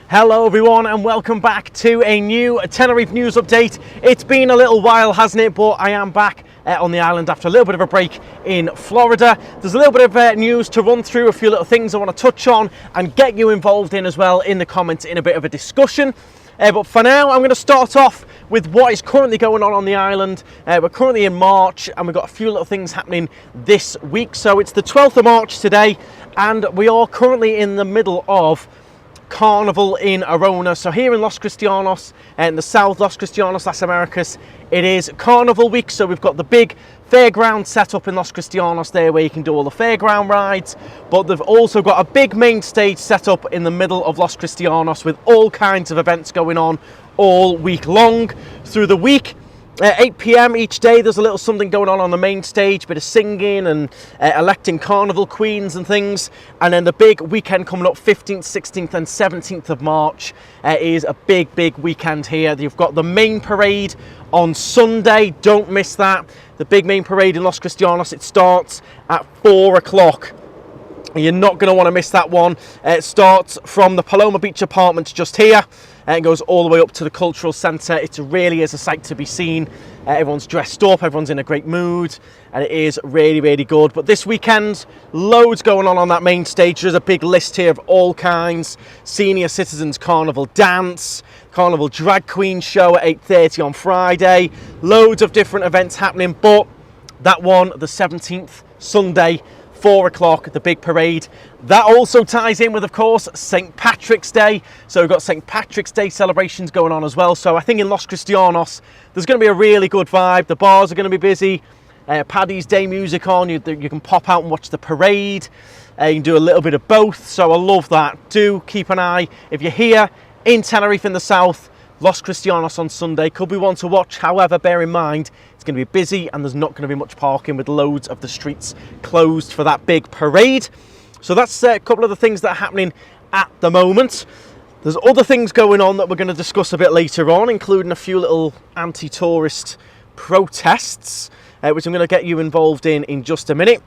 Hello everyone and welcome back to a new Tenerife news update. It's been a little while, hasn't it? But I am back on the island after a little bit of a break in Florida. There's a little bit of news to run through, a few little things I want to touch on and get you involved in as well in the comments in a bit of a discussion. But for now, I'm going to start off with what is currently going on the island. We're currently in March and we've got a few little things happening this week. So it's the 12th of March today and we are currently in the middle of Carnival in Arona. So here in Los Cristianos and the South, Los Cristianos, Las Americas, it is Carnival week. So we've got the big fairground set up in Los Cristianos there where you can do all the fairground rides, but they've also got a big main stage set up in the middle of Los Cristianos with all kinds of events going on all week long through the week. 8 p.m. each day there's a little something going on the main stage, bit of singing and electing carnival queens and things. And then the big weekend coming up 15th, 16th and 17th of March is a big weekend here. You've got the main parade on Sunday, don't miss that. The big main parade in Los Cristianos, it starts at 4 o'clock. You're not going to want to miss that one. It starts from the Paloma Beach Apartments just here and goes all the way up to the cultural centre. It really is a sight to be seen. Everyone's dressed up, everyone's in a great mood, and it is really good. But this weekend, loads going on that main stage. There's a big list here of all kinds. Senior Citizens Carnival Dance, Carnival Drag Queen Show at 8:30 on Friday. Loads of different events happening, but that one, the 17th, Sunday, 4 o'clock, the big parade. That also ties in with, of course, St. Patrick's Day. So we've got St. Patrick's Day celebrations going on as well. So I think in Los Cristianos, there's going to be a really good vibe. The bars are going to be busy. Paddy's Day music on. You can pop out and watch the parade. You can do a little bit of both. So I love that. Do keep an eye. If you're here in Tenerife in the south, Los Cristianos on Sunday could be one to watch. However, bear in mind, it's going to be busy and there's not going to be much parking with loads of the streets closed for that big parade. So that's a couple of the things that are happening at the moment. There's other things going on that we're going to discuss a bit later on, including a few little anti-tourist protests, which I'm going to get you involved in just a minute.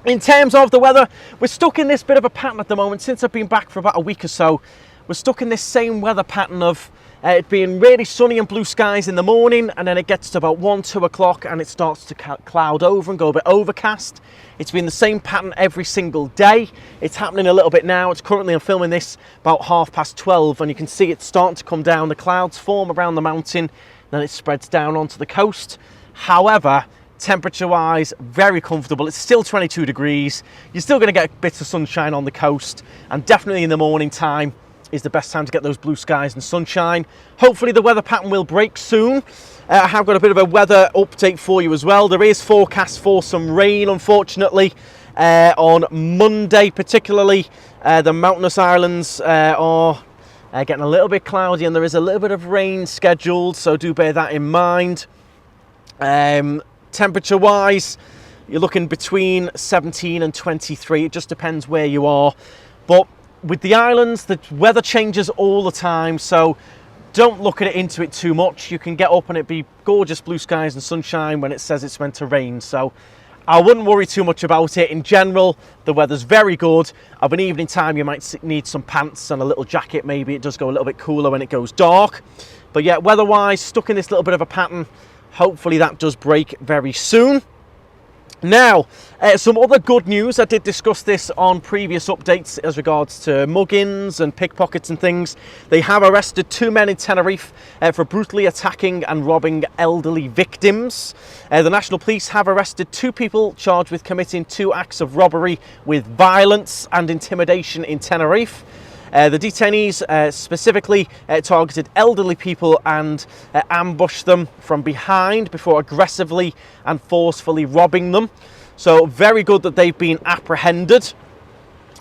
In terms of the weather, we're stuck in this bit of a pattern at the moment. Since I've been back for about a week or so, we're stuck in this same weather pattern of it being really sunny and blue skies in the morning, and then it gets to about 1-2 o'clock and it starts to cloud over and go a bit overcast. It's been the same pattern every single day. It's happening a little bit now. It's currently, I'm filming this about 12:30, and you can see it's starting to come down. The clouds form around the mountain, then it spreads down onto the coast. However, temperature wise, very comfortable. It's still 22 degrees. You're still going to get bits of sunshine on the coast, and definitely in the morning time is the best time to get those blue skies and sunshine. Hopefully the weather pattern will break soon. I have got a bit of a weather update for you as well. There is forecast for some rain, unfortunately, on Monday, particularly the mountainous islands are getting a little bit cloudy and there is a little bit of rain scheduled, so do bear that in mind. Temperature wise, you're looking between 17 and 23. It just depends where you are, but with the islands, the weather changes all the time, so don't look into it too much. You can get up and it be gorgeous blue skies and sunshine when it says it's meant to rain, so I wouldn't worry too much about it. In general, the weather's very good. Of an evening time, you might need some pants and a little jacket. Maybe it does go a little bit cooler when it goes dark, but yeah, weather-wise, stuck in this little bit of a pattern. Hopefully that does break very soon. Now, some other good news. I did discuss this on previous updates as regards to muggings and pickpockets and things. They have arrested 2 men in Tenerife for brutally attacking and robbing elderly victims. The National Police have arrested 2 people charged with committing 2 acts of robbery with violence and intimidation in Tenerife. The detainees specifically targeted elderly people and ambushed them from behind before aggressively and forcefully robbing them. So very good that they've been apprehended.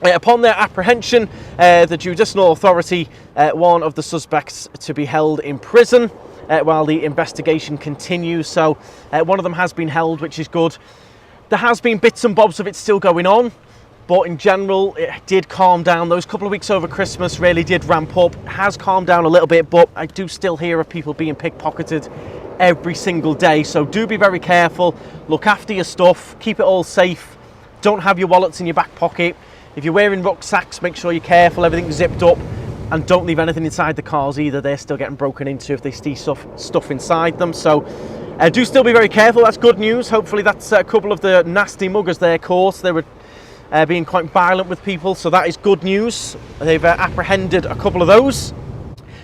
Upon their apprehension, the judicial authority warned of the suspects to be held in prison while the investigation continues. So one of them has been held, which is good. There has been bits and bobs of it still going on, but in general it did calm down. Those couple of weeks over Christmas really did ramp up. It has calmed down a little bit, but I do still hear of people being pickpocketed every single day, so do be very careful. Look after your stuff, keep it all safe. Don't have your wallets in your back pocket. If you're wearing rucksacks, make sure you're careful, everything's zipped up. and don't leave anything inside the cars either. They're still getting broken into if they see stuff inside them. So do still be very careful. That's good news. Hopefully that's a couple of the nasty muggers there caught. They were being quite violent with people, so that is good news. They've apprehended a couple of those.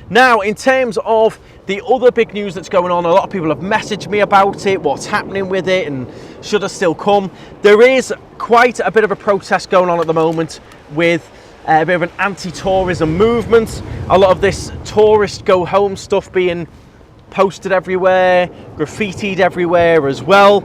Now, in terms of the other big news that's going on, a lot of people have messaged me about it, what's happening with it, and should I still come? There is quite a bit of a protest going on at the moment with a bit of an anti-tourism movement. A lot of this tourist go home stuff being posted everywhere, graffitied everywhere as well.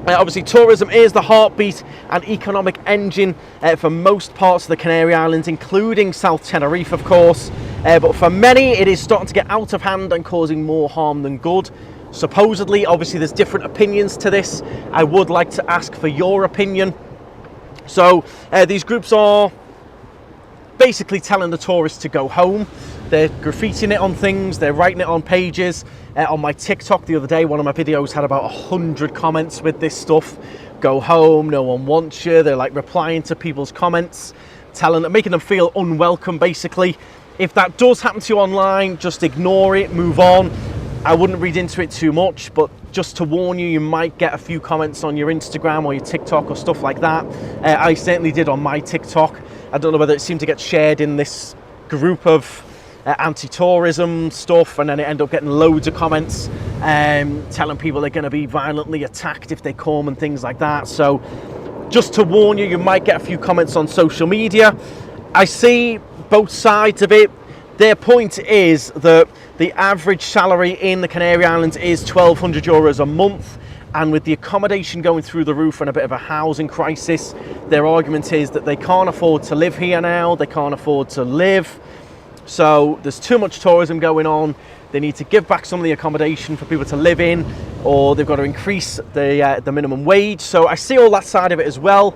Obviously, tourism is the heartbeat and economic engine for most parts of the Canary Islands, including South Tenerife, of course. But for many, it is starting to get out of hand and causing more harm than good. Supposedly, obviously, there's different opinions to this. I would like to ask for your opinion. So, these groups are basically telling the tourists to go home. They're graffitiing it on things, they're writing it on pages. On my TikTok the other day, one of my videos had about 100 comments with this stuff. Go home, no one wants you. They're like replying to people's comments, making them feel unwelcome basically. If that does happen to you online, just ignore it, move on. I wouldn't read into it too much, but just to warn you, you might get a few comments on your Instagram or your TikTok or stuff like that. I certainly did on my TikTok. I don't know whether it seemed to get shared in this group of anti-tourism stuff, and then it ended up getting loads of comments telling people they're going to be violently attacked if they come and things like that. So just to warn you, you might get a few comments on social media. I see both sides of it. Their point is that the average salary in the Canary Islands is €1,200 a month, and with the accommodation going through the roof and a bit of a housing crisis, their argument is that they can't afford to live here now, they can't afford to live. So there's too much tourism going on. They need to give back some of the accommodation for people to live in, or they've got to increase the minimum wage. So I see all that side of it as well.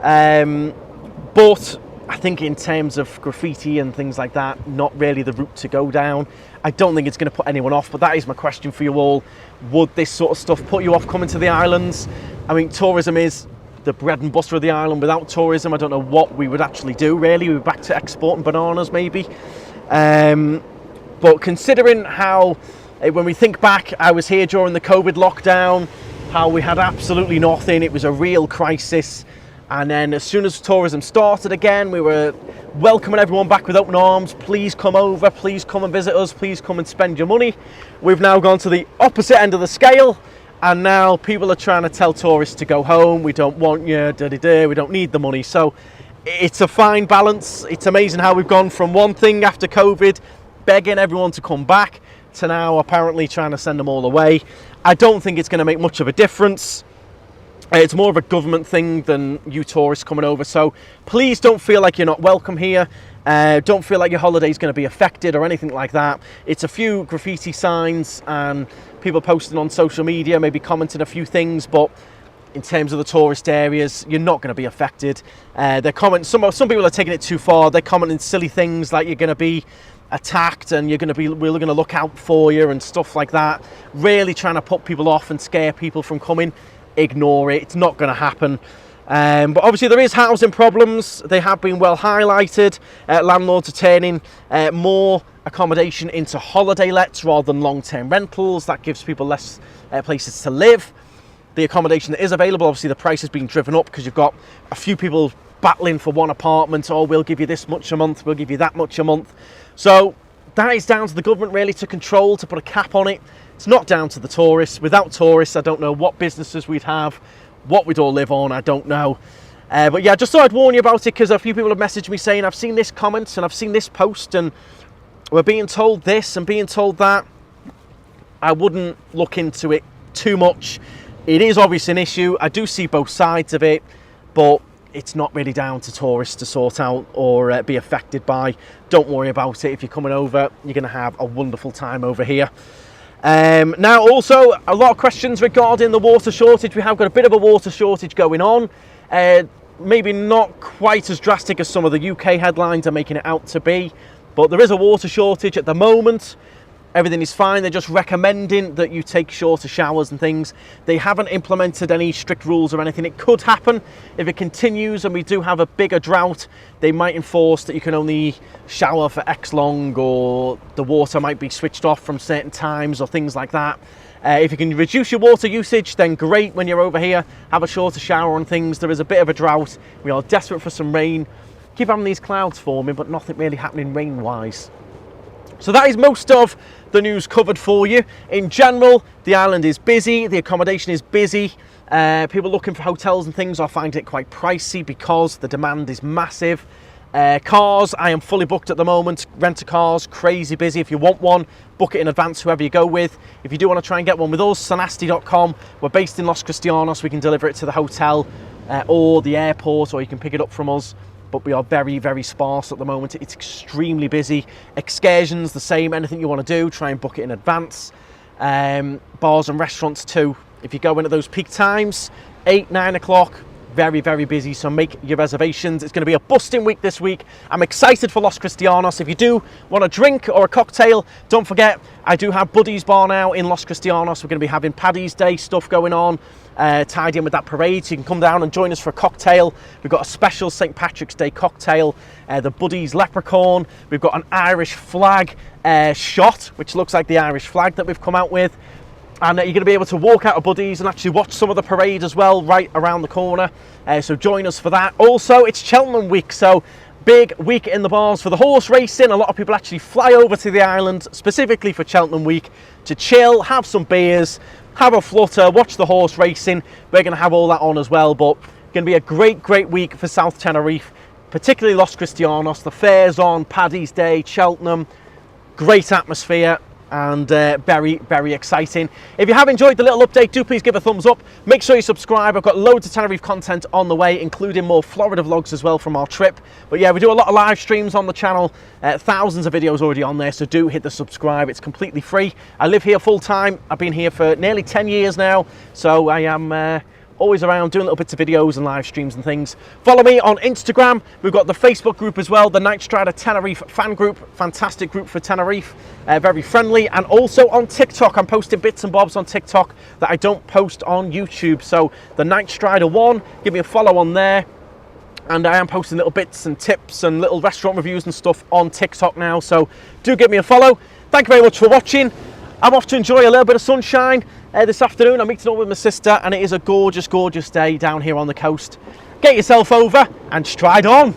But I think in terms of graffiti and things like that, not really the route to go down. I don't think it's going to put anyone off, but that is my question for you all. Would this sort of stuff put you off coming to the islands? I mean, tourism is the bread and butter of the island. Without tourism, I don't know what we would actually do, really. We're back to exporting bananas, maybe. But considering how, when we think back, I was here during the COVID lockdown, how we had absolutely nothing. It was a real crisis. And then as soon as tourism started again, we were welcoming everyone back with open arms. Please come over, please come and visit us, please come and spend your money. We've now gone to the opposite end of the scale, and now people are trying to tell tourists to go home. We don't want you, we don't need the money. So it's a fine balance. It's amazing how we've gone from one thing after COVID, begging everyone to come back, to now apparently trying to send them all away. I don't think it's going to make much of a difference. It's more of a government thing than you tourists coming over. So please don't feel like you're not welcome here. Don't feel like your holiday is going to be affected or anything like that. It's a few graffiti signs and people posting on social media, maybe commenting a few things, but in terms of the tourist areas, you're not going to be affected. Some people are taking it too far. They're commenting silly things like you're going to be attacked and we're going to look out for you and stuff like that. Really trying to put people off and scare people from coming. Ignore it. It's not going to happen. But obviously there is housing problems. They have been well highlighted. Landlords are turning more accommodation into holiday lets rather than long-term rentals. That gives people less places to live. The accommodation that is available, obviously the price has been driven up because you've got a few people battling for one apartment. Oh, we'll give you this much a month, we'll give you that much a month. So that is down to the government really to control, to put a cap on it. It's not down to the tourists. Without tourists, I don't know what businesses we'd have, what we'd all live on, I don't know. But yeah, just thought I'd warn you about it because a few people have messaged me saying, I've seen this comment and I've seen this post and we're being told this and being told that. I wouldn't look into it too much. It is obviously an issue. I do see both sides of it, but it's not really down to tourists to sort out or be affected by. Don't worry about it. If you're coming over, you're going to have a wonderful time over here. Now also a lot of questions regarding the water shortage. We have got a bit of a water shortage going on. Maybe not quite as drastic as some of the UK headlines are making it out to be, but there is a water shortage at the moment. Everything is fine. They're just recommending that you take shorter showers and things. They haven't implemented any strict rules or anything. It could happen if it continues and we do have a bigger drought. They might enforce that you can only shower for X long, or the water might be switched off from certain times or things like that. If you can reduce your water usage, then great. When you're over here, have a shorter shower and things. There is a bit of a drought. We are desperate for some rain. Keep having these clouds forming, but nothing really happening rain-wise. So that is most of the news covered for you. In general, the island is busy, the accommodation is busy. People looking for hotels and things are finding it quite pricey because the demand is massive. Cars, I am fully booked at the moment. Rent-a-cars, crazy busy. If you want one, book it in advance, whoever you go with. If you do want to try and get one with us, sanasti.com. We're based in Los Cristianos. We can deliver it to the hotel or the airport, or you can pick it up from us. But we are very, very sparse at the moment. It's extremely busy. Excursions, the same. Anything you want to do, try and book it in advance. Bars and restaurants too. If you go in at those peak times, 8, 9 o'clock, very, very busy, so make your reservations. It's going to be a busting week this week. I'm excited for Los Cristianos. If you do want a drink or a cocktail, don't forget, I do have Buddy's Bar now in Los Cristianos. We're going to be having Paddy's Day stuff going on, tied in with that parade, so you can come down and join us for a cocktail. We've got a special St. Patrick's Day cocktail, the Buddy's Leprechaun. We've got an Irish flag shot, which looks like the Irish flag that we've come out with. And you're going to be able to walk out of Buddy's and actually watch some of the parade as well, right around the corner. So join us for that. Also, it's Cheltenham week, so big week in the bars for the horse racing. A lot of people actually fly over to the island specifically for Cheltenham week to chill, have some beers, have a flutter, watch the horse racing. We're going to have all that on as well, but going to be a great, great week for South Tenerife, particularly Los Cristianos. The fair's on, Paddy's Day, Cheltenham, great atmosphere. And very, very exciting. If you have enjoyed the little update, do please give a thumbs up. Make sure you subscribe. I've got loads of Tenerife content on the way, including more Florida vlogs as well from our trip. But yeah, we do a lot of live streams on the channel. Thousands of videos already on there, so do hit the subscribe. It's completely free. I live here full time. I've been here for nearly 10 years now, so I am always around doing little bits of videos and live streams and things. Follow me on Instagram. We've got the Facebook group as well, the Knightstrider Tenerife fan group. Fantastic group for Tenerife, very friendly. And also on TikTok, I'm posting bits and bobs on TikTok that I don't post on YouTube. So the Knightstrider 1, give me a follow on there. And I am posting little bits and tips and little restaurant reviews and stuff on TikTok now. So do give me a follow. Thank you very much for watching. I'm off to enjoy a little bit of sunshine this afternoon. I'm meeting up with my sister, and it is a gorgeous, gorgeous day down here on the coast. Get yourself over and stride on.